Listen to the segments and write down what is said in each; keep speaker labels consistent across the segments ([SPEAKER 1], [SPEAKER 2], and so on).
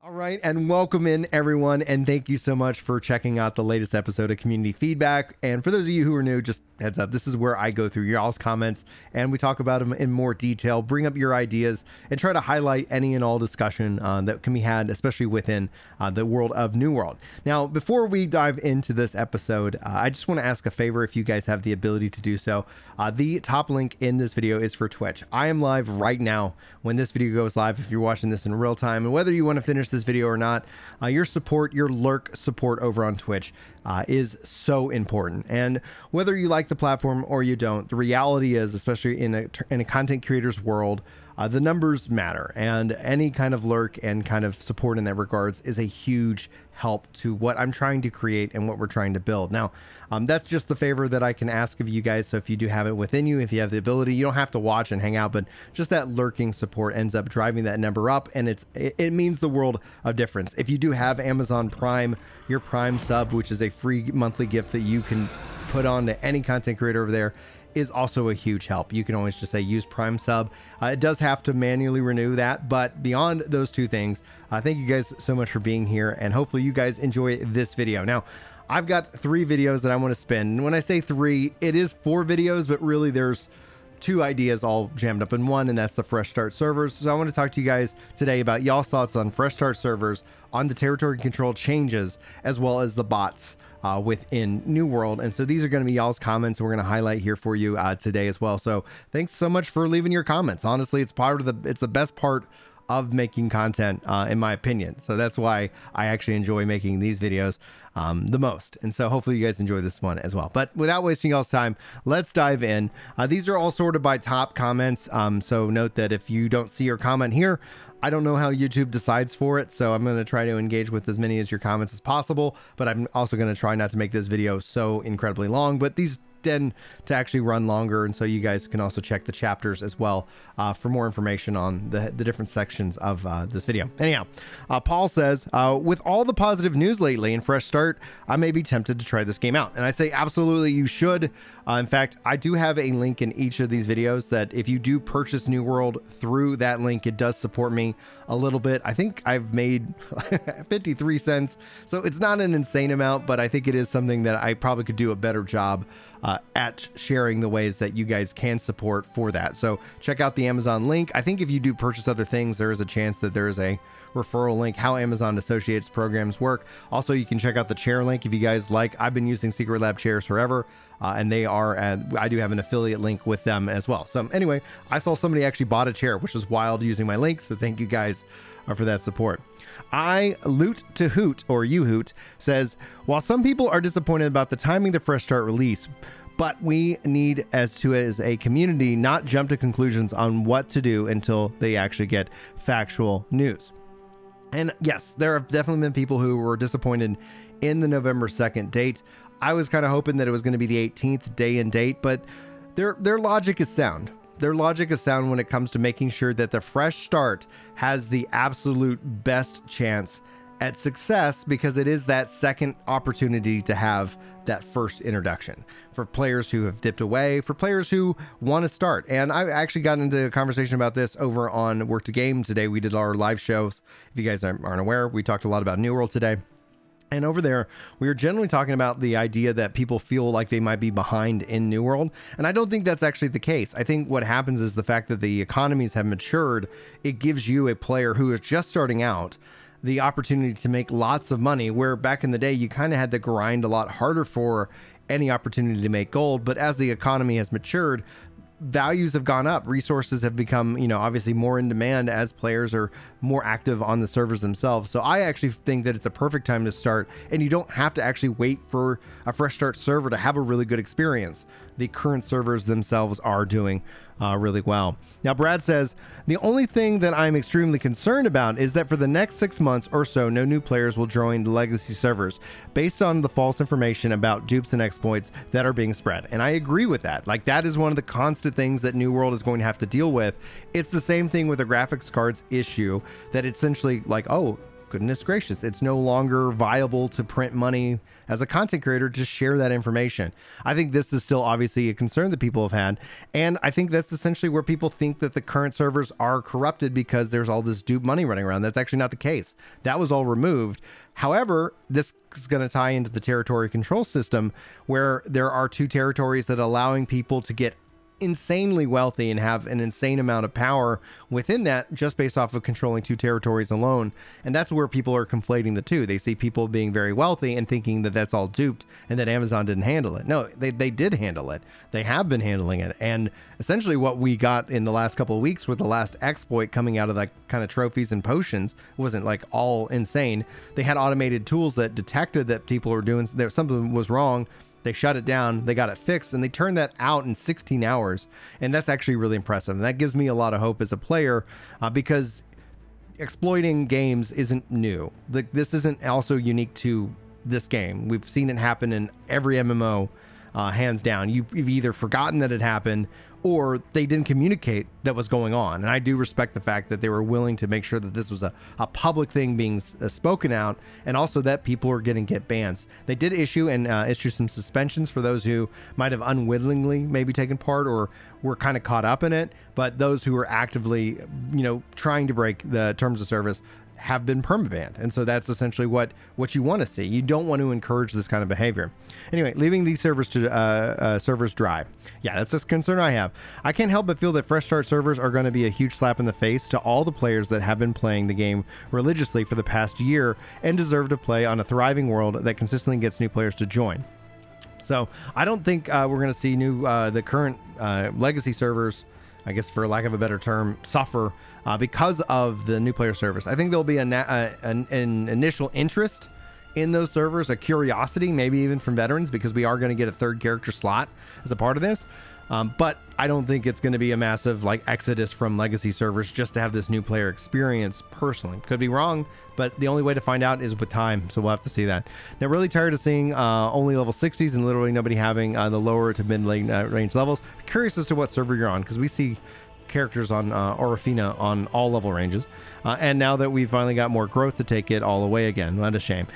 [SPEAKER 1] All right, and welcome in everyone, and thank you so much for checking out the latest episode of Community Feedback. And for those of you who are new, just heads up, this is where I go through y'all's comments and we talk about them in more detail, bring up your ideas, and try to highlight any and all discussion that can be had, especially within the world of New World. Now, before we dive into this episode, I just want to ask a favor if you guys have the ability to do so. The top link in this video is for Twitch. I am live right now when this video goes live, if you're watching this in real time, and whether you want to finish this video or not, your support, your lurk support over on Twitch is so important. And whether you like the platform or you don't, the reality is, especially in a content creator's world, the numbers matter, and any kind of lurk and kind of support in that regards is a huge help to what I'm trying to create and what we're trying to build. Now, that's just the favor that I can ask of you guys. So if you do have it within you, if you have the ability, you don't have to watch and hang out, but just that lurking support ends up driving that number up, and it means the world of difference. If you do have Amazon Prime, your Prime sub, which is a free monthly gift that you can put on to any content creator over there, is also a huge help. You can always just say use Prime sub. It does have to manually renew that, but beyond those two things, thank you guys so much for being here, and hopefully you guys enjoy this video. Now, I've got 3 videos that I want to spin, and when I say 3, it is 4 videos, but really there's 2 ideas all jammed up in one, and that's the fresh start servers. So I want to talk to you guys today about y'all's thoughts on fresh start servers, on the territory control changes, as well as the bots within New World. And so these are going to be y'all's comments we're going to highlight here for you today as well. So thanks so much for leaving your comments. Honestly, it's the best part of making content in my opinion. So that's why I actually enjoy making these videos the most. And so hopefully you guys enjoy this one as well. But without wasting y'all's time, let's dive in. These are all sorted by top comments. So note that if you don't see your comment here, I don't know how YouTube decides for it, so I'm going to try to engage with as many of your comments as possible, but I'm also going to try not to make this video so incredibly long, but these tend to actually run longer, and so you guys can also check the chapters as well for more information on the different sections of this video. Anyhow, Paul says, with all the positive news lately in Fresh Start, I may be tempted to try this game out. And I say absolutely you should. In fact, I do have a link in each of these videos that if you do purchase New World through that link, it does support me a little bit. I think I've made 53 cents, so it's not an insane amount, but I think it is something that I probably could do a better job at sharing the ways that you guys can support for that. So check out the Amazon link. I think if you do purchase other things, there is a chance that there is a referral link, how Amazon associates programs work. Also, you can check out the chair link if you guys like. I've been using Secret Lab chairs forever, and they are, I do have an affiliate link with them as well. So anyway, I saw somebody actually bought a chair, which was wild, using my link. So thank you guys for that support. I Loot to Hoot, or You Hoot, says, while some people are disappointed about the timing of the Fresh Start release, but we need as a community not jump to conclusions on what to do until they actually get factual news. And yes, there have definitely been people who were disappointed in the November 2nd date. I was kind of hoping that it was going to be the 18th day and date, but their logic is sound. Their logic is sound when it comes to making sure that the Fresh Start has the absolute best chance at success, because it is that second opportunity to have that first introduction for players who have dipped away, for players who want to start. And I actually got into a conversation about this over on Work to Game today. We did our live shows. If you guys aren't aware, we talked a lot about New World today. And over there, we were generally talking about the idea that people feel like they might be behind in New World. And I don't think that's actually the case. I think what happens is the fact that the economies have matured, it gives you, a player who is just starting out, the opportunity to make lots of money, where back in the day, you kind of had to grind a lot harder for any opportunity to make gold. But as the economy has matured, values have gone up, resources have become, obviously more in demand as players are more active on the servers themselves. So I actually think that it's a perfect time to start, and you don't have to actually wait for a Fresh Start server to have a really good experience. The current servers themselves are doing really well. Now, Brad says, the only thing that I'm extremely concerned about is that for the next 6 months or so, no new players will join the legacy servers based on the false information about dupes and exploits that are being spread. And I agree with that. Like, that is one of the constant things that New World is going to have to deal with. It's the same thing with the graphics cards issue, that it's essentially like, oh, goodness gracious, it's no longer viable to print money as a content creator to share that information. I think this is still obviously a concern that people have had. And I think that's essentially where people think that the current servers are corrupted because there's all this dupe money running around. That's actually not the case. That was all removed. However, this is going to tie into the territory control system, where there are 2 territories that are allowing people to get insanely wealthy and have an insane amount of power within that, just based off of controlling 2 territories alone. And that's where people are conflating the two. They see people being very wealthy and thinking that that's all duped and that Amazon didn't handle it. No, they did handle it. They have been handling it. And essentially what we got in the last couple of weeks with the last exploit coming out of that kind of trophies and potions wasn't like all insane. They had automated tools that detected that people were doing, that something was wrong. They shut it down, they got it fixed, and they turned that out in 16 hours. And that's actually really impressive. And that gives me a lot of hope as a player, because exploiting games isn't new. This isn't also unique to this game. We've seen it happen in every MMO, hands down. You've either forgotten that it happened, or they didn't communicate that was going on. And I do respect the fact that they were willing to make sure that this was a public thing being spoken out, and also that people are going to get bans. They did issue some suspensions for those who might have unwittingly maybe taken part or were kind of caught up in it. But those who were actively, trying to break the terms of service have been permabanned. And so that's essentially what you want to see. You don't want to encourage this kind of behavior. Anyway, leaving these servers to servers dry. Yeah, that's a concern I have. I can't help but feel that fresh start servers are going to be a huge slap in the face to all the players that have been playing the game religiously for the past year and deserve to play on a thriving world that consistently gets new players to join. So I don't think we're going to see the current legacy servers, I guess for lack of a better term, suffer because of the new player service. I think there'll be an initial interest in those servers, a curiosity, maybe even from veterans, because we are going to get a 3rd character slot as a part of this. But I don't think it's going to be a massive exodus from legacy servers just to have this new player experience personally. Could be wrong, but the only way to find out is with time. So we'll have to see that. Now, really tired of seeing only level 60s and literally nobody having the lower to mid range levels. Curious as to what server you're on, because we see characters on Orofina on all level ranges. And now that we've finally got more growth to take it all away again, what a shame.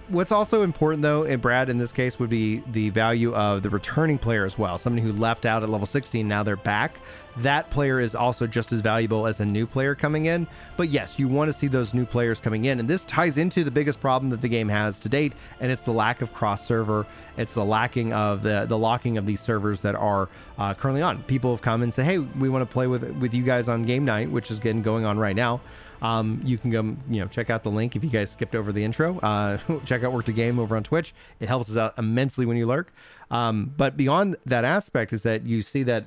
[SPEAKER 1] What's also important, though, and Brad, in this case, would be the value of the returning player as well. Somebody who left out at level 16, now they're back. That player is also just as valuable as a new player coming in. But yes, you want to see those new players coming in. And this ties into the biggest problem that the game has to date, and it's the lack of cross-server. It's the lacking of the locking of these servers that are currently on. People have come and say, hey, we want to play with you guys on game night, which is going on right now. You can go, check out the link if you guys skipped over the intro. Check out Work to Game over on Twitch. It helps us out immensely when you lurk. But beyond that aspect is that you see that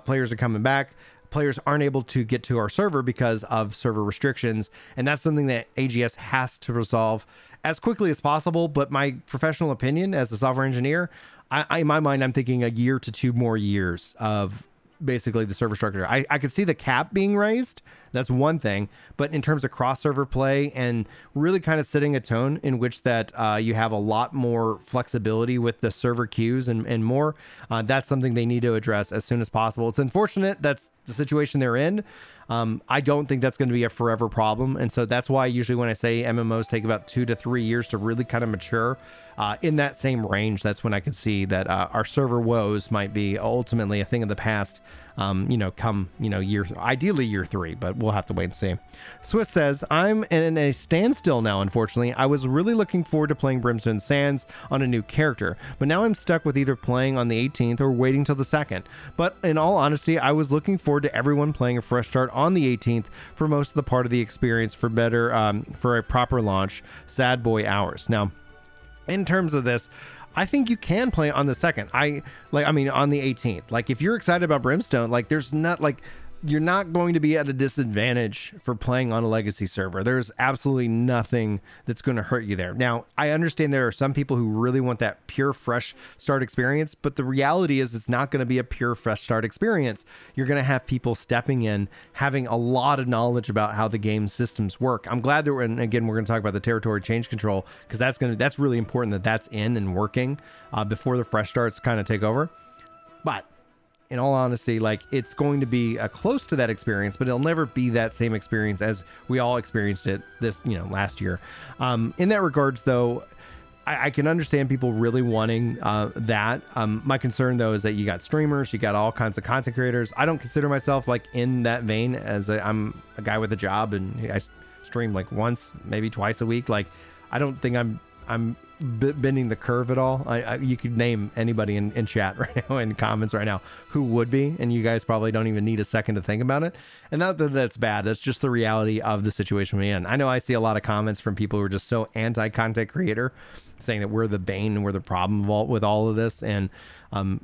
[SPEAKER 1] players are coming back. Players aren't able to get to our server because of server restrictions. And that's something that AGS has to resolve as quickly as possible. But my professional opinion as a software engineer, in my mind, I'm thinking a year to 2 more years of basically the server structure. I could see the cap being raised. That's one thing. But in terms of cross-server play and really kind of setting a tone in which that you have a lot more flexibility with the server queues and more, that's something they need to address as soon as possible. It's unfortunate that's the situation they're in. I don't think that's going to be a forever problem. And so that's why usually when I say MMOs take about 2 to 3 years to really kind of mature, in that same range, that's when I could see that our server woes might be ultimately a thing of the past, ideally year 3, but we'll have to wait and see. Swiss says, I'm in a standstill now, unfortunately. I was really looking forward to playing Brimstone Sands on a new character, but now I'm stuck with either playing on the 18th or waiting till the 2nd. But in all honesty, I was looking forward to everyone playing a fresh start on the 18th for most of the part of the experience for a proper launch, sad boy hours. Now, in terms of this, I think you can play on the 2nd. On the 18th. If you're excited about Brimstone, you're not going to be at a disadvantage for playing on a legacy server. There's absolutely nothing that's going to hurt you there. Now, I understand there are some people who really want that pure fresh start experience, but the reality is it's not going to be a pure fresh start experience. You're going to have people stepping in, having a lot of knowledge about how the game systems work. I'm glad that and again, we're going to talk about the territory change control, because that's really important that that's in and working before the fresh starts kind of take over. But in all honesty, like it's going to be close to that experience, but it'll never be that same experience as we all experienced it this, last year. In that regards, though, I can understand people really wanting that. My concern, though, is that you got streamers, you got all kinds of content creators. I don't consider myself like in that vein, as I'm a guy with a job and I stream like once, maybe twice a week. Like, I don't think I'm bending the curve at all. You could name anybody in chat right now, in comments right now, who would be, and you guys probably don't even need a second to think about it. And not that that's bad, that's just the reality of the situation we're in. I know I see a lot of comments from people who are just so anti-content creator, saying that we're the bane and we're the problem with all of this. And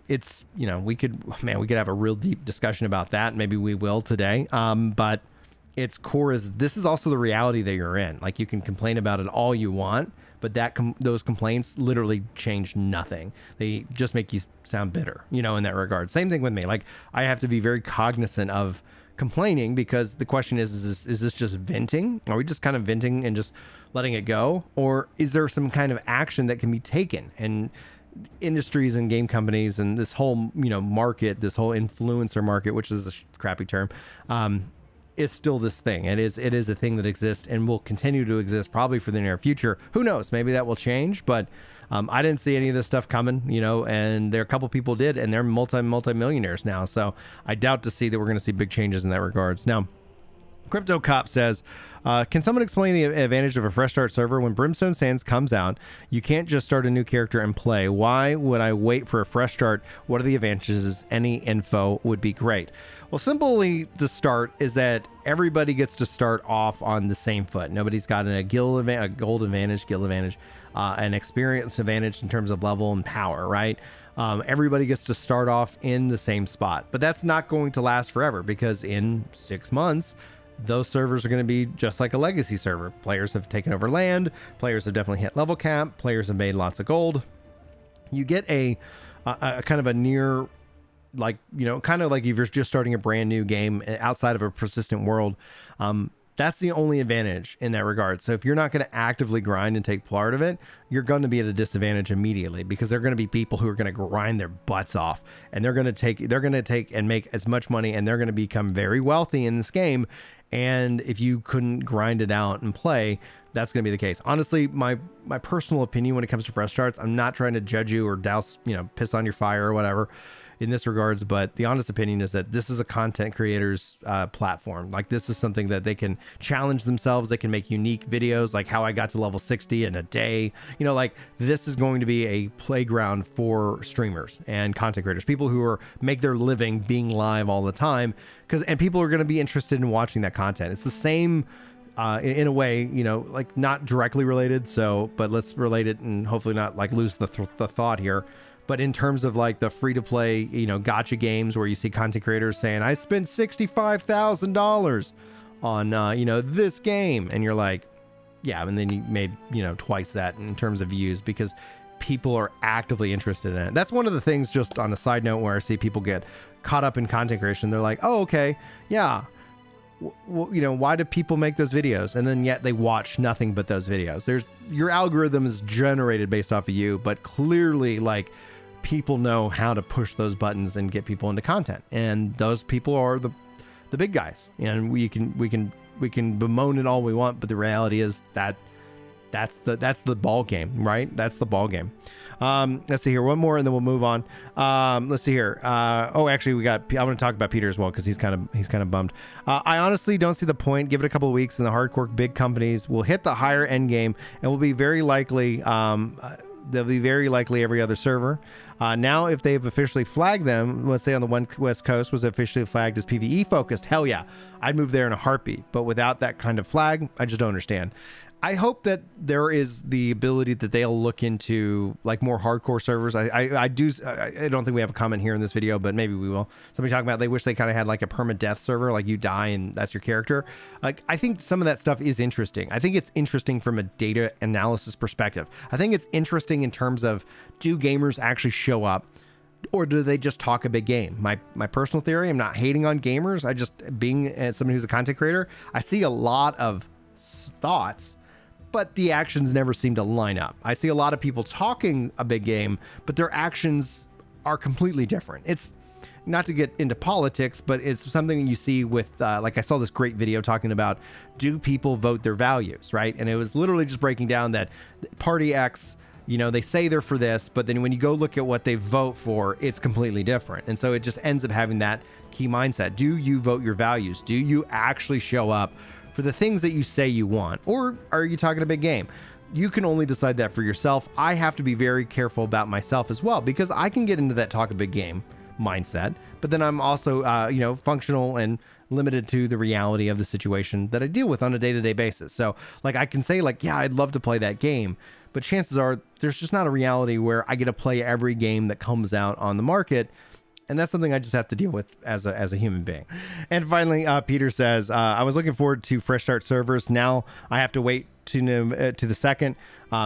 [SPEAKER 1] it's, we could have a real deep discussion about that. Maybe we will today. But its core is, this is also the reality that you're in. Like, you can complain about it all you want, but those complaints literally change nothing. They just make you sound bitter, in that regard. Same thing with me. Like, I have to be very cognizant of complaining, because the question is this just venting? Are we just kind of venting and just letting it go? Or is there some kind of action that can be taken? And industries and game companies and this whole, market, this whole influencer market, which is a crappy term, is still this thing. It is a thing that exists and will continue to exist probably for the near future. Who knows? Maybe that will change, but I didn't see any of this stuff coming, and there are a couple people did, and they're multi-millionaires now. So I doubt to see that we're going to see big changes in that regards. Now, Crypto Cop says, can someone explain the advantage of a fresh start server when Brimstone Sands comes out? You can't just start a new character and play. Why would I wait for a fresh start? What are the advantages? Any info would be great. Well, simply the start is that everybody gets to start off on the same foot. Nobody's got a gold advantage, an experience advantage in terms of level and power, right? Everybody gets to start off in the same spot, but that's not going to last forever, because in 6 months, those servers are going to be just like a legacy server. Players have taken over land. Players have definitely hit level cap. Players have made lots of gold. You get a kind of a near, like, kind of like if you're just starting a brand new game outside of a persistent world. That's the only advantage in that regard. So if you're not going to actively grind and take part of it, you're going to be at a disadvantage immediately, because there are going to be people who are going to grind their butts off, and they're going to take and make as much money, and they're going to become very wealthy in this game. And if you couldn't grind it out and play, that's going to be the case. Honestly, my personal opinion when it comes to fresh starts, I'm not trying to judge you or douse, piss on your fire or whatever in this regards, but the honest opinion is that this is a content creator's platform. Like, this is something that they can challenge themselves. They can make unique videos, like how I got to level 60 in a day. Like, this is going to be a playground for streamers and content creators, people who make their living being live all the time, and people are going to be interested in watching that content. It's the same in a way, like not directly related. So, but let's relate it and hopefully not like lose the thought here. But in terms of like the free to play, gotcha games where you see content creators saying, I spent $65,000 on, this game. And you're like, yeah. And then you made, twice that in terms of views, because people are actively interested in it. That's one of the things, just on a side note, where I see people get caught up in content creation. They're like, oh, okay. Yeah. Well, why do people make those videos? And then yet they watch nothing but those videos. Your algorithm is generated based off of you, but clearly, like, people know how to push those buttons and get people into content, and those people are the big guys. And we can bemoan it all we want, but the reality is that that's the ball game, right? That's the ball game. Let's see here, one more and then we'll move on. Let's see here. Actually, I want to talk about Peter as well, because he's kind of bummed. I honestly don't see the point. Give it a couple of weeks and the hardcore big companies will hit the higher end game, and will be very likely they'll be very likely every other server. Now, if they've officially flagged them, let's say on the West Coast was officially flagged as PvE focused, hell yeah, I'd move there in a heartbeat. But without that kind of flag, I just don't understand. I hope that there is the ability that they'll look into like more hardcore servers. I don't think we have a comment here in this video, but maybe we will. Somebody talking about they wish they kind of had like a permadeath server, like you die and that's your character. Like, I think some of that stuff is interesting. I think it's interesting from a data analysis perspective. I think it's interesting in terms of, do gamers actually show up, or do they just talk a big game? My personal theory, I'm not hating on gamers. I just, being somebody who's a content creator, I see a lot of thoughts, but the actions never seem to line up. I see a lot of people talking a big game, but their actions are completely different. not to get into politics, but it's something you see with, like I saw this great video talking about, do people vote their values, right? And it was literally just breaking down that party X, you know, they say they're for this, but then when you go look at what they vote for, it's completely different. And so it just ends up having that key mindset. Do you vote your values? Do you actually show up for the things that you say you want? Or are you talking a big game? You can only decide that for yourself. I have to be very careful about myself as well, because I can get into that talk a big game mindset, but then I'm also, you know, functional and limited to the reality of the situation that I deal with on a day-to-day basis. So like I can say like, yeah, I'd love to play that game, but chances are there's just not a reality where I get to play every game that comes out on the market. And that's something I just have to deal with as a human being. And finally, Peter says, I was looking forward to fresh start servers. Now I have to wait to the 2nd.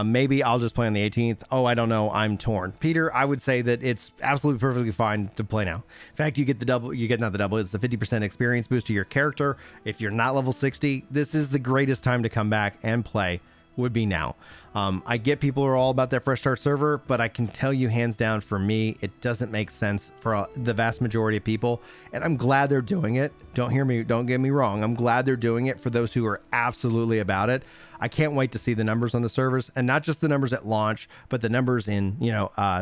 [SPEAKER 1] Maybe I'll just play on the 18th. Oh, I don't know. I'm torn. Peter, I would say that it's absolutely perfectly fine to play now. In fact, you get the double, not the double, it's the 50% experience boost to your character. If you're not level 60, this is the greatest time to come back and play, would be now. I get people are all about that fresh start server, but I can tell you hands down, for me, it doesn't make sense for the vast majority of people. And I'm glad they're doing it. Don't get me wrong. I'm glad they're doing it for those who are absolutely about it. I can't wait to see the numbers on the servers, and not just the numbers at launch, but the numbers in,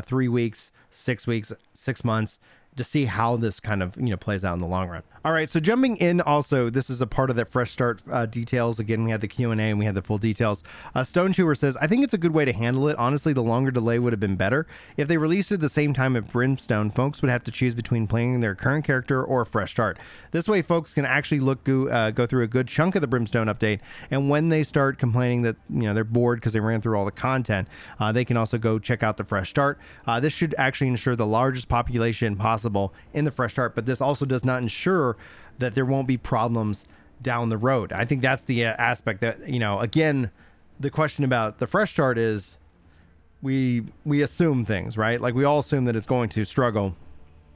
[SPEAKER 1] 3 weeks, 6 weeks, 6 months, to see how this kind of, plays out in the long run. All right, so jumping in also, this is a part of that fresh start details. Again, we had the Q&A and we had the full details. Stonechewer says, I think it's a good way to handle it. Honestly, the longer delay would have been better. If they released it at the same time at Brimstone, folks would have to choose between playing their current character or a fresh start. This way, folks can actually go through a good chunk of the Brimstone update, and when they start complaining that they're bored because they ran through all the content, they can also go check out the fresh start. This should actually ensure the largest population possible in the fresh start, but this also does not ensure that there won't be problems down the road. I think that's the aspect that, again, the question about the fresh start is we assume things, right? Like we all assume that it's going to struggle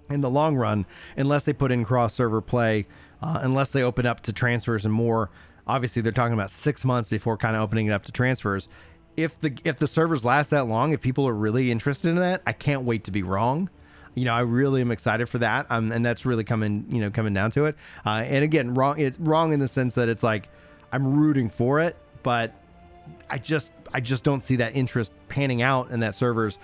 [SPEAKER 1] in the long run unless they put in cross server play, unless they open up to transfers and more. Obviously they're talking about 6 months before kind of opening it up to transfers. If the servers last that long, if people are really interested in that, I can't wait to be wrong. I really am excited for that. And that's really coming down to it. And again, it's wrong in the sense that it's like, I'm rooting for it, but I just don't see that interest panning out in that servers,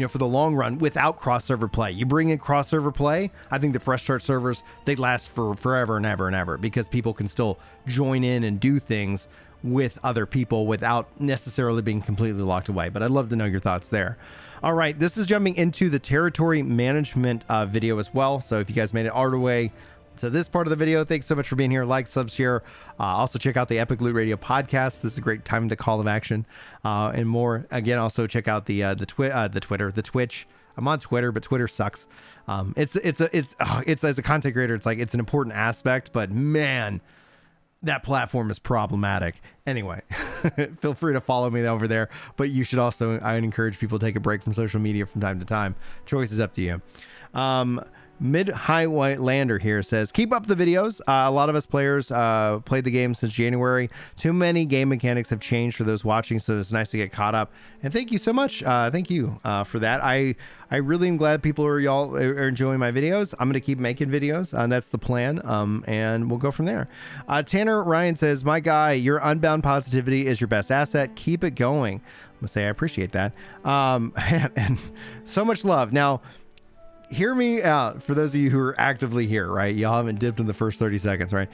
[SPEAKER 1] for the long run without cross server play. You bring in cross server play, I think the fresh start servers, they last for forever and ever and ever, because people can still join in and do things with other people without necessarily being completely locked away. But I'd love to know your thoughts there. All right, this is jumping into the territory management video as well. So if you guys made it all the way to this part of the video, thanks so much for being here. Like, sub, share. Also check out the Epic Loot Radio podcast. This is a great time to call of action and more. Again, also check out the Twitch. I'm on Twitter, but Twitter sucks. It's as a content creator, it's an important aspect, but man, that platform is problematic. Anyway, feel free to follow me over there, but you should also, I encourage people to take a break from social media from time to time. Choice is up to you. Mwhighlander here says, keep up the videos. A lot of us players played the game since January. Too many game mechanics have changed for those watching, so it's nice to get caught up. And thank you so much. Thank you for that. I really am glad people are enjoying my videos. I'm going to keep making videos. That's the plan. And we'll go from there. Tanner Ryan says, my guy, your unbound positivity is your best asset. Keep it going. I'm going to say I appreciate that. And so much love. Now, hear me out for those of you who are actively here, right? Y'all haven't dipped in the first 30 seconds, right?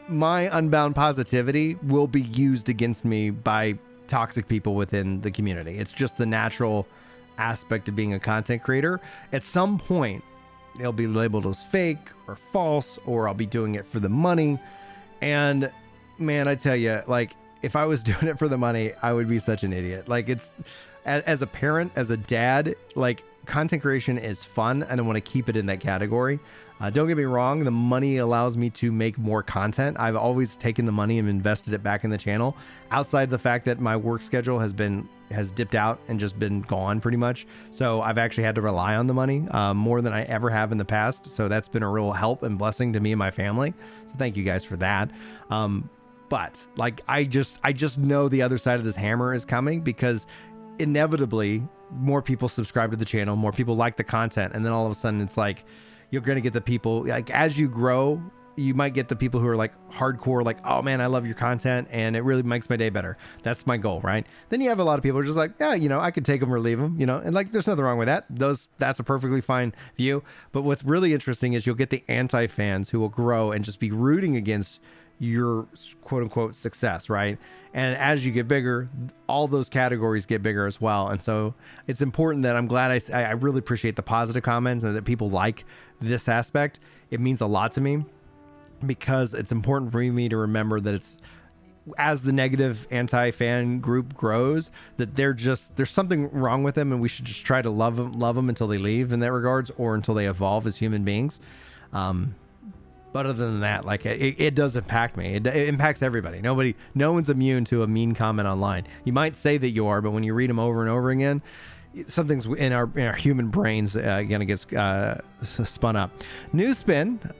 [SPEAKER 1] My unbound positivity will be used against me by toxic people within the community. It's just the natural aspect of being a content creator. At some point, they'll be labeled as fake or false, or I'll be doing it for the money. And man, I tell you, like, if I was doing it for the money, I would be such an idiot. Like, it's as a parent, as a dad, like, content creation is fun, and I want to keep it in that category. Don't get me wrong, the money allows me to make more content. I've always taken the money and invested it back in the channel, outside the fact that my work schedule has dipped out and just been gone pretty much. So I've actually had to rely on the money more than I ever have in the past. So that's been a real help and blessing to me and my family. So thank you guys for that. But like, I just know the other side of this hammer is coming, because inevitably more people subscribe to the channel, more people like the content, and then all of a sudden it's like you're going to get the people, like as you grow, you might get the people who are like hardcore, like, oh man, I love your content and it really makes my day better. That's my goal, right? Then you have a lot of people who are just like, yeah, you know, I could take them or leave them, you know, and like there's nothing wrong with that. That's a perfectly fine view. But what's really interesting is you'll get the anti-fans who will grow and just be rooting against your quote unquote success, right? And as you get bigger, all those categories get bigger as well. And so it's important that I'm glad I really appreciate the positive comments and that people like this aspect. It means a lot to me, because it's important for me to remember that it's, as the negative anti-fan group grows, that there's something wrong with them, and we should just try to love them until they leave in that regards, or until they evolve as human beings. But other than that, like it does impact me. It impacts everybody. No one's immune to a mean comment online. You might say that you are, but when you read them over and over again, something's in our human brains gonna get spun up. NewSpin,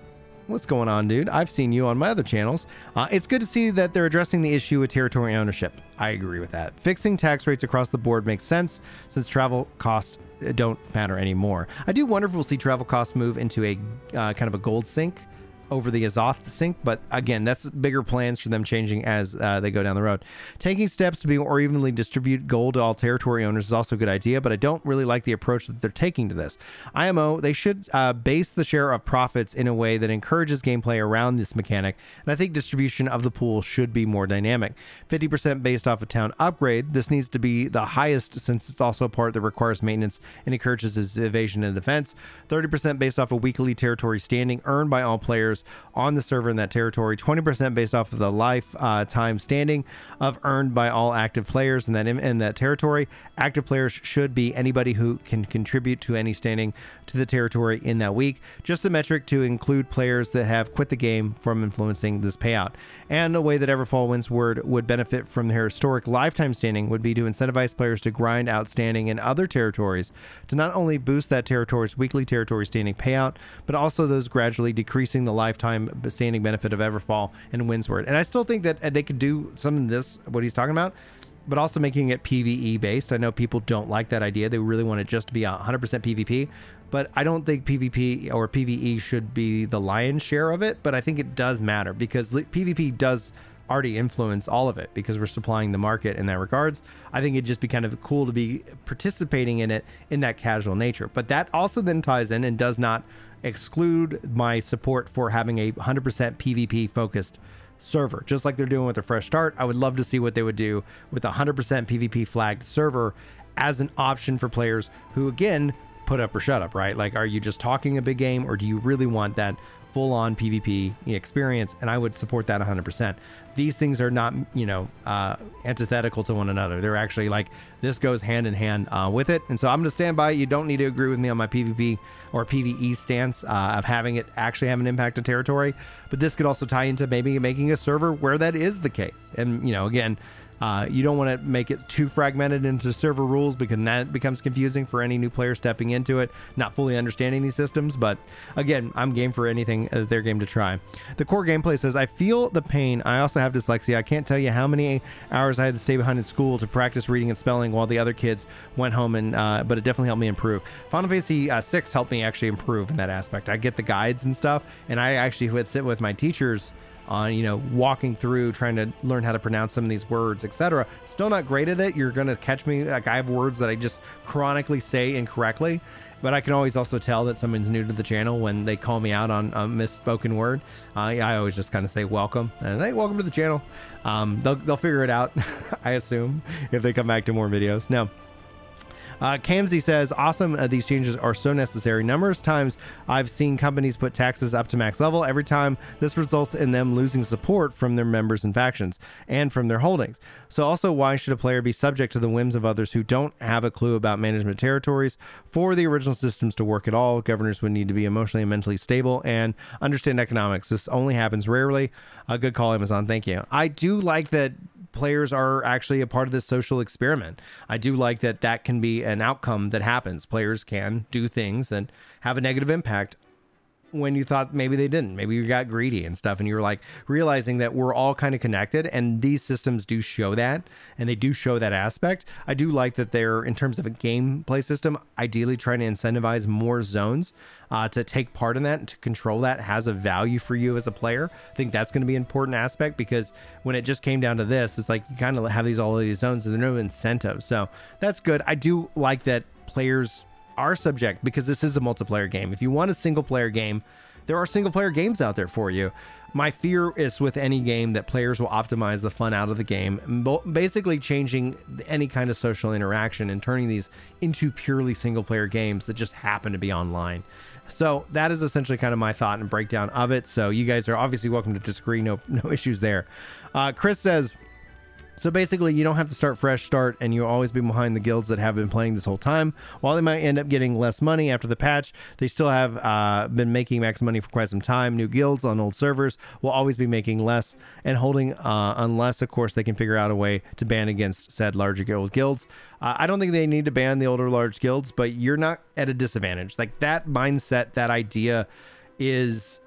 [SPEAKER 1] what's going on, dude? I've seen you on my other channels. It's good to see that they're addressing the issue with territory ownership. I agree with that. Fixing tax rates across the board makes sense, since travel costs don't matter anymore. I do wonder if we'll see travel costs move into a kind of a gold sync over the Azoth sync, but again, that's bigger plans for them changing as they go down the road. Taking steps to be more evenly distribute gold to all territory owners is also a good idea, but I don't really like the approach that they're taking to this. IMO, they should base the share of profits in a way that encourages gameplay around this mechanic, and I think distribution of the pool should be more dynamic. 50% based off a town upgrade. This needs to be the highest, since it's also a part that requires maintenance and encourages its evasion and defense. 30% based off a weekly territory standing earned by all players on the server in that territory. 20% based off of the lifetime standing of earned by all active players in that territory. Active players should be anybody who can contribute to any standing to the territory in that week. Just a metric to include players that have quit the game from influencing this payout. And a way that Everfall Windsward would benefit from their historic lifetime standing would be to incentivize players to grind out standing in other territories to not only boost that territory's weekly territory standing payout, but also those gradually decreasing the lifetime standing benefit of Everfall and Windsward. And I still think that they could do some of this, what he's talking about, but also making it PvE based. I know people don't like that idea. They really want it just to be 100% PvP, but I don't think PvP or PvE should be the lion's share of it, but I think it does matter, because PvP does already influence all of it, because we're supplying the market in that regards. I think it'd just be kind of cool to be participating in it in that casual nature. But that also then ties in and does not exclude my support for having a 100% PvP focused server, just like they're doing with a fresh start. I would love to see what they would do with a 100% PvP flagged server as an option for players who, again, put up or shut up, right? Like, are you just talking a big game, or do you really want that full-on PvP experience? And I would support that 100%. These things are not, antithetical to one another. They're actually like, this goes hand in hand with it. And so I'm going to stand by it. You don't need to agree with me on my PvP or PvE stance of having it actually have an impact on territory. But this could also tie into maybe making a server where that is the case. And, again, you don't want to make it too fragmented into server rules, because that becomes confusing for any new player stepping into it, not fully understanding these systems. But again, I'm game for anything their game to try. The core gameplay says, I feel the pain. I also have dyslexia. I can't tell you how many hours I had to stay behind in school to practice reading and spelling while the other kids went home, and but it definitely helped me improve. Final Fantasy 6 helped me actually improve in that aspect. I get the guides and stuff, and I actually would sit with my teachers on, walking through, trying to learn how to pronounce some of these words, etc. Still not great at it. You're going to catch me. Like, I have words that I just chronically say incorrectly, but I can always also tell that someone's new to the channel when they call me out on a misspoken word. I always just kind of say welcome, and hey, welcome to the channel. They'll figure it out, I assume, if they come back to more videos. No. Camese says, awesome. These changes are so necessary. Numerous times I've seen companies put taxes up to max level. Every time this results in them losing support from their members and factions and from their holdings. So also, why should a player be subject to the whims of others who don't have a clue about management territories? For the original systems to work at all, governors would need to be emotionally and mentally stable and understand economics. This only happens rarely. A good call, Amazon. Thank you. I do like that players are actually a part of this social experiment. I do like that that can be an outcome that happens. Players can do things that have a negative impact when you thought maybe they didn't. Maybe you got greedy and stuff, and you were like realizing that we're all kind of connected, and these systems do show that, and they do show that aspect. I do like that they're, in terms of a gameplay system, ideally trying to incentivize more zones to take part in that and to control that has a value for you as a player. I think that's going to be an important aspect, because when it just came down to this, it's like you kind of have all of these zones and there's no incentive. So that's good. I do like that players are subject, because this is a multiplayer game. If you want a single player game, there are single player games out there for you. My fear is with any game that players will optimize the fun out of the game, basically changing any kind of social interaction and turning these into purely single player games that just happen to be online. So that is essentially kind of my thought and breakdown of it. So you guys are obviously welcome to disagree. No issues there. Chris says, so basically, you don't have to start fresh start, and you'll always be behind the guilds that have been playing this whole time. While they might end up getting less money after the patch, they still have been making max money for quite some time. New guilds on old servers will always be making less and holding, unless, of course, they can figure out a way to ban against said larger guilds. I don't think they need to ban the older large guilds, but you're not at a disadvantage. Like, that mindset, that idea is...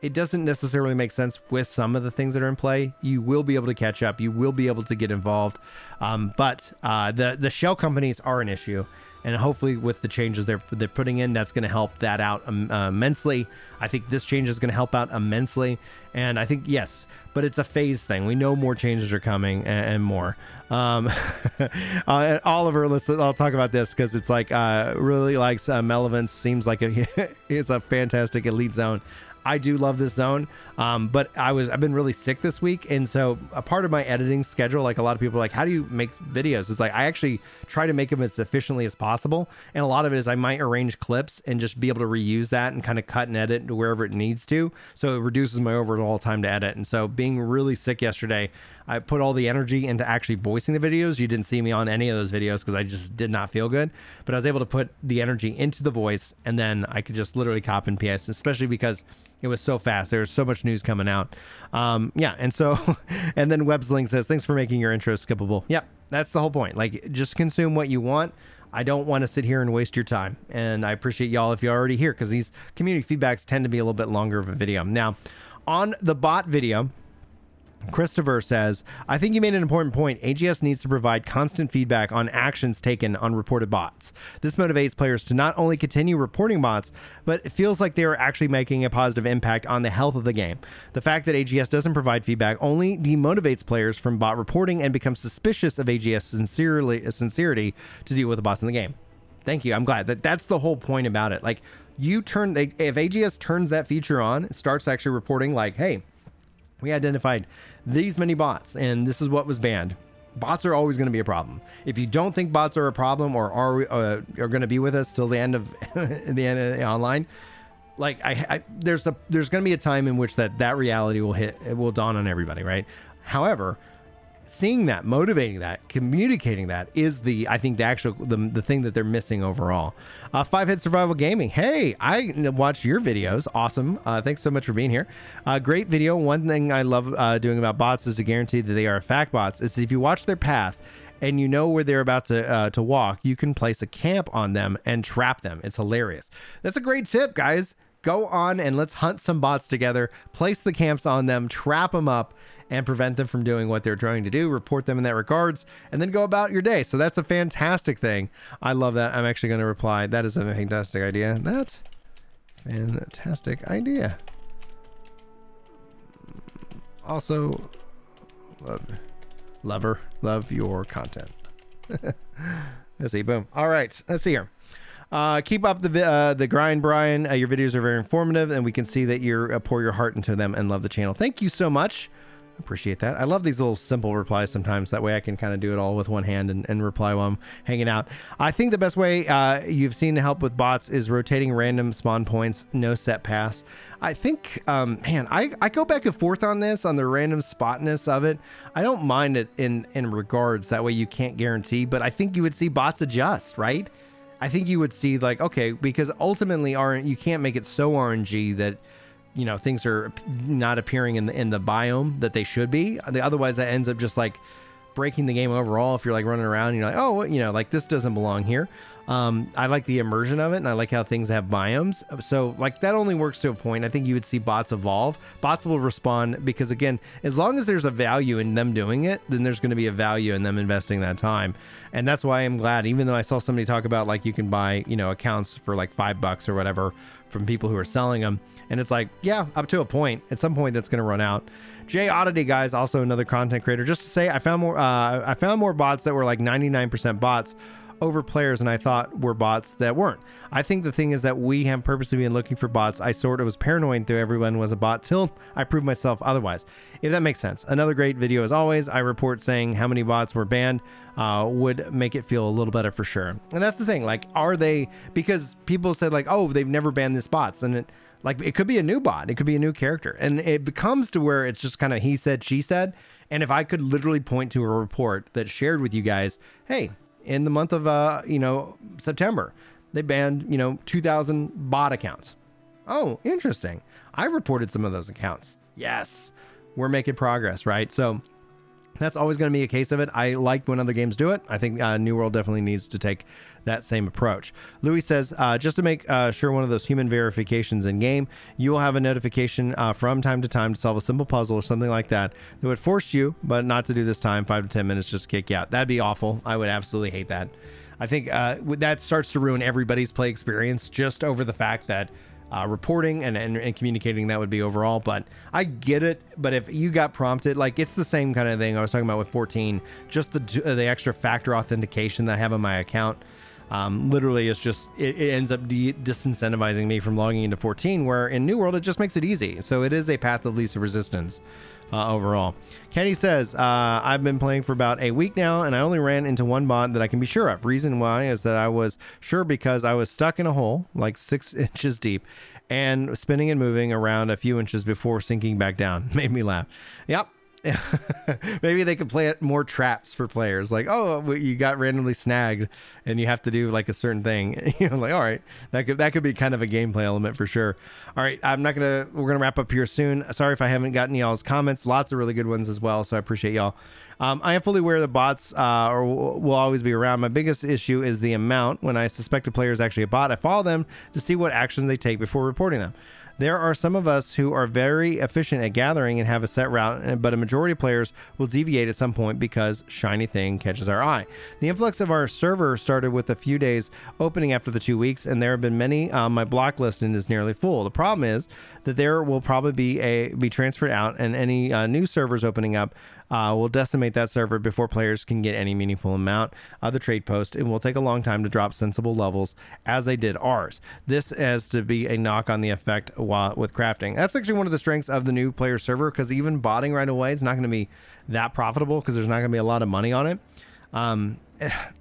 [SPEAKER 1] It doesn't necessarily make sense with some of the things that are in play. You will be able to catch up. You will be able to get involved. But the shell companies are an issue. And hopefully with the changes they're putting in, that's going to help that out immensely. I think this change is going to help out immensely. And I think, yes, but it's a phase thing. We know more changes are coming and more. Oliver, I'll talk about this because it's like really likes Melevance. Seems like it's a fantastic elite zone. I do love this zone, but I've been really sick this week, and so a part of my editing schedule, like a lot of people are like, how do you make videos? It's like I actually try to make them as efficiently as possible, and a lot of it is I might arrange clips and just be able to reuse that and kind of cut and edit to wherever it needs to, so it reduces my overall time to edit. And so being really sick yesterday, I put all the energy into actually voicing the videos. You didn't see me on any of those videos because I just did not feel good, but I was able to put the energy into the voice, and then I could just literally copy and paste, especially because it was so fast. There's so much news coming out. Yeah. And so, and then Websling says, thanks for making your intro skippable. Yep. That's the whole point. Like, just consume what you want. I don't want to sit here and waste your time. And I appreciate y'all if you're already here, because these community feedbacks tend to be a little bit longer of a video. Now, on the bot video, Christopher says, I think you made an important point. AGS needs to provide constant feedback on actions taken on reported bots. This motivates players to not only continue reporting bots, but it feels like they are actually making a positive impact on the health of the game. The fact that AGS doesn't provide feedback only demotivates players from bot reporting and becomes suspicious of AGS sincerity to deal with the bots in the game. Thank you. I'm glad that's the whole point about it. Like, if AGS turns that feature on, starts actually reporting like, hey, we identified these many bots and this is what was banned. Bots are always going to be a problem. If you don't think bots are a problem or are going to be with us till the end of the online, like there's going to be a time in which that reality will dawn on everybody, right? However, seeing that, motivating that, communicating that is I think the thing that they're missing overall. 5-Hit Survival Gaming. Hey, I watched your videos. Awesome. Thanks so much for being here. Great video. One thing I love doing about bots is to guarantee that they are fact bots. Is if you watch their path and you know where they're about to walk, you can place a camp on them and trap them. It's hilarious. That's a great tip, guys. Go on and let's hunt some bots together, place the camps on them, trap them up, and prevent them from doing what they're trying to do, report them in that regards, and then go about your day. So that's a fantastic thing. I love that. I'm actually going to reply. That is a fantastic idea. That's fantastic idea. Also, love your content. Let's see. Boom. All right. Let's see here. Keep up the grind, Brian. Your videos are very informative, and we can see that you pour your heart into them and love the channel. Thank you so much. Appreciate that. I love these little simple replies sometimes. That way I can kind of do it all with one hand and reply while I'm hanging out. I think the best way you've seen to help with bots is rotating random spawn points, no set paths. I think, man, I go back and forth on this, on the random spotness of it. I don't mind it in regards. That way you can't guarantee, but I think you would see bots adjust, right? I think you would see like, okay, because ultimately you can't make it so RNG that, you know, things are not appearing in the biome that they should be. Otherwise that ends up just like breaking the game overall. If you're like running around and you're like, oh, you know, like this doesn't belong here. I like the immersion of it, and I like how things have biomes. So like that only works to a point. I think you would see bots evolve. Bots will respond because, again, as long as there's a value in them doing it, then there's going to be a value in them investing that time. And that's why I'm glad, even though I saw somebody talk about like you can buy, you know, accounts for like $5 or whatever from people who are selling them. And it's like, yeah, up to a point. At some point that's going to run out. Oddity, guys, also another content creator. Just to say, I found more bots that were like 99% bots over players and I thought were bots that weren't. I think the thing is that we have purposely been looking for bots. I sort of was paranoid through everyone was a bot till I proved myself otherwise, if that makes sense. Another great video as always. I report saying how many bots were banned would make it feel a little better for sure. And that's the thing, like, are they, because people said like, oh, they've never banned this bots, and it, like, it could be a new bot, it could be a new character, and it becomes to where it's just kind of he said, she said. And if I could literally point to a report that shared with you guys, hey, in the month of, you know, September, they banned, you know, 2,000 bot accounts. Oh, interesting. I reported some of those accounts. Yes, we're making progress, right? So that's always going to be a case of it. I like when other games do it. I think New World definitely needs to take that same approach. Louis says, just to make sure one of those human verifications in game, you will have a notification from time to time to solve a simple puzzle or something like that that would force you, but not to do this time, 5 to 10 minutes just to kick you out. That'd be awful. I would absolutely hate that. I think that starts to ruin everybody's play experience just over the fact that reporting and communicating that would be overall. But I get it. But if you got prompted, like, it's the same kind of thing I was talking about with 14, just the extra factor authentication that I have on my account. Literally it's just, it ends up disincentivizing me from logging into 14, where in New World it just makes it easy. So it is a path of least resistance overall. Kenny says, I've been playing for about a week now and I only ran into one bot that I can be sure of. Reason why is that I was sure because I was stuck in a hole like 6 inches deep and spinning and moving around a few inches before sinking back down. Made me laugh. Yep. Maybe they could plant more traps for players, like, oh, you got randomly snagged and you have to do like a certain thing. You know, like, all right, that could be kind of a gameplay element for sure. All right, we're gonna wrap up here soon. Sorry if I haven't gotten y'all's comments. Lots of really good ones as well, so I appreciate y'all. I am fully aware that bots will always be around. My biggest issue is the amount. When I suspect a player is actually a bot, I follow them to see what actions they take before reporting them. There are some of us who are very efficient at gathering and have a set route, but a majority of players will deviate at some point because shiny thing catches our eye. The influx of our server started with a few days opening after the 2 weeks, and there have been many. My block listing is nearly full. The problem is that there will probably be transferred out, and any new servers opening up will decimate that server before players can get any meaningful amount of the trade post. It will take a long time to drop sensible levels as they did ours. This has to be a knock on the effect with crafting. That's actually one of the strengths of the new player server, because even botting right away is not going to be that profitable because there's not going to be a lot of money on it.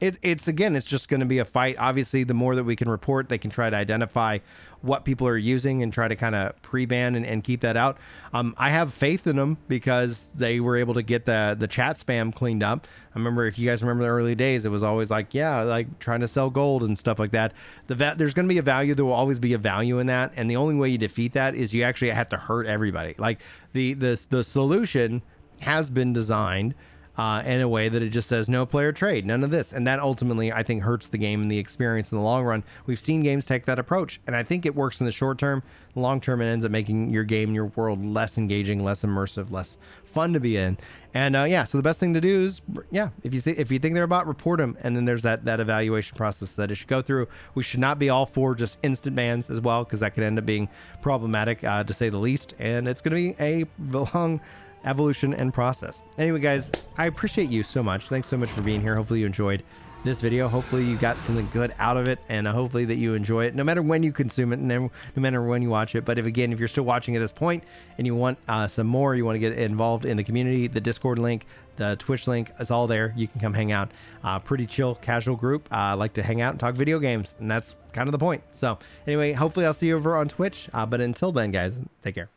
[SPEAKER 1] It's just going to be a fight. Obviously, the more that we can report, they can try to identify what people are using and try to kind of pre-ban and keep that out. I have faith in them because they were able to get the chat spam cleaned up. I remember, if you guys remember the early days, it was always like, yeah, like trying to sell gold and stuff like that. There's going to be a value. There will always be a value in that. And the only way you defeat that is you actually have to hurt everybody. Like the solution has been designed in a way that it just says no player trade, none of this. And that ultimately, I think, hurts the game and the experience in the long run. We've seen games take that approach, and I think it works in the short term. Long term, it ends up making your game and your world less engaging, less immersive, less fun to be in. And yeah, so the best thing to do is, yeah, if you think they're a bot, report them. And then there's that evaluation process that it should go through. We should not be all for just instant bans as well, because that could end up being problematic to say the least. And it's going to be a long evolution and process. Anyway, guys, I appreciate you so much. Thanks so much for being here. Hopefully you enjoyed this video. Hopefully you got something good out of it, and hopefully that you enjoy it no matter when you consume it and no matter when you watch it. But if you're still watching at this point and you want some more, you want to get involved in the community, the Discord link, the Twitch link is all there. You can come hang out. Pretty chill, casual group. Like to hang out and talk video games, and that's kind of the point. So anyway, hopefully I'll see you over on Twitch. But until then, guys, take care.